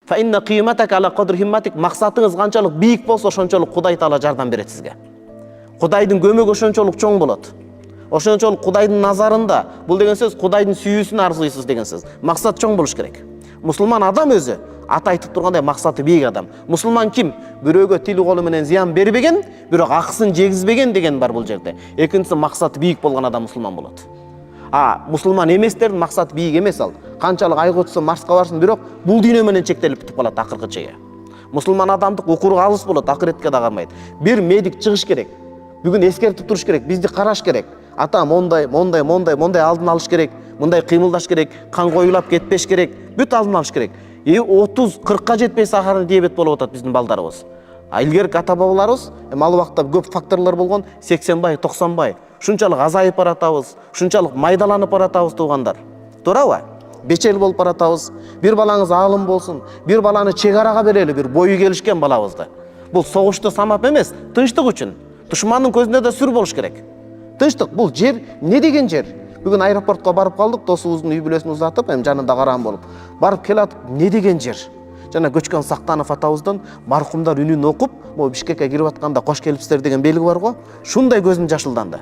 Fa inna qimataka ala qadri himmatik. Мақсатыңыз қаншалық биік болса, ошончолук Кудай Таала жардам берет сизге. Кудайдын көмөгү ошончолук чоң болот. Ошончолук Кудайдын назарында бул деген сөз Кудайдын сүйүүсүн арзуйсуз деген сөз. Максат чоң болуш керек. Мусулман адам өзү ата айтып тургандай максаты бийик адам. Мусулман ким? Бирөөгө тили колу менен зыян бербеген, бирок акысын жегизбеген деген бар бул жерде. Экинчиси максаты бийик болгон адам мусулман болот. Мусулман эместердин максаты бийик эмес ал. Канчалык айга өтсө Марска барсын, бирок бул дүйнө менен чектелип бүтүп калат акыркы чеге. Мусулман адамдык укуруга алыс болот, акыретке да кармайт. Бир медик чыгыш керек. Бүгүн эскертип туруш керек, бизди караш керек. Ата мондай алдын алыш керек, мындай кыймылдаш керек, кан коюлап кетпеш керек, бүт алдын алыш керек. 30-40ка жетпей сахарный диабет болуп атат биздин балдарыбыз. Илгерки ата бабаларыбыз ал убакта көп факторлор болгон, 80 бай, 90 бай. Шунчалык азайып баратабыз, шунчалык майдаланып баратабыз туугандар. Туурабы? Бечел болуп баратабыз. Бир балаңыз аалым болсун, бир баланы чек арага берели, бир бою келишкен балабызды. Бул согушту самап эмес, тынчтык үчүн. Душмандын көзүндө да сүр болуш керек. Тынчтык, бул жер не деген жер? Бүгүн аэропортко барып калдык, досубуздун үй бүлөсүн узатып, жанында караам болуп. Барып келатып, не деген жер? Жана Көчкөн Сактанов атабыздын маркумдар үнүн окуп, могу Бишкекке кирип атканда кош келипсиздер деген белги бар го. Шундай көзүм жашылданды.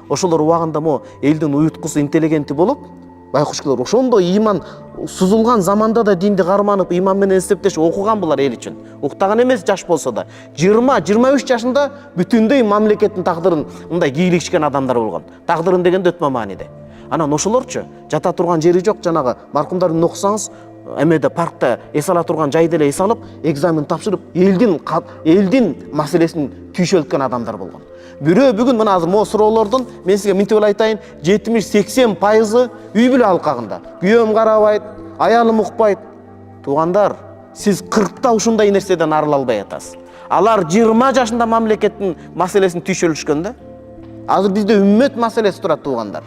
Ошолор убагында могу элдин уюткусу, интеллигенти болуп, байкушкалар ошондой иман сузулган заманда да динди карманып, иман менен эстептешип окуган булар эл үчүн. Уктаган эмес жаш болсо да. 20-23 жашында бүтүндөй мамлекеттин тагдырын мындай кийлигишкен адамдар болгон. Тагдырын дегенде өтмө мааниде. Анан ошолорчу жата турган жери жок, жанагы маркумдарды окусаңыз, эмеде паркта эс ала турган жайда эле эс алып, экзамен тапшырып, элдин маселесин түйшөлткөн адамдар болгон. Бирөө бүгүн мына азыр могу суроолордун мен сизге мынтип эле айтайын, 70-80% үй бүлө алкагында. Күйөөм карабайт, аялым укпайт. Туугандар, сиз 40та ушундай нерседен арыла албай атасыз. Алар 20 жашында мамлекеттин маселесин түйшөлүшкөн да. Азыр бизде үммөт маселеси турат туугандар.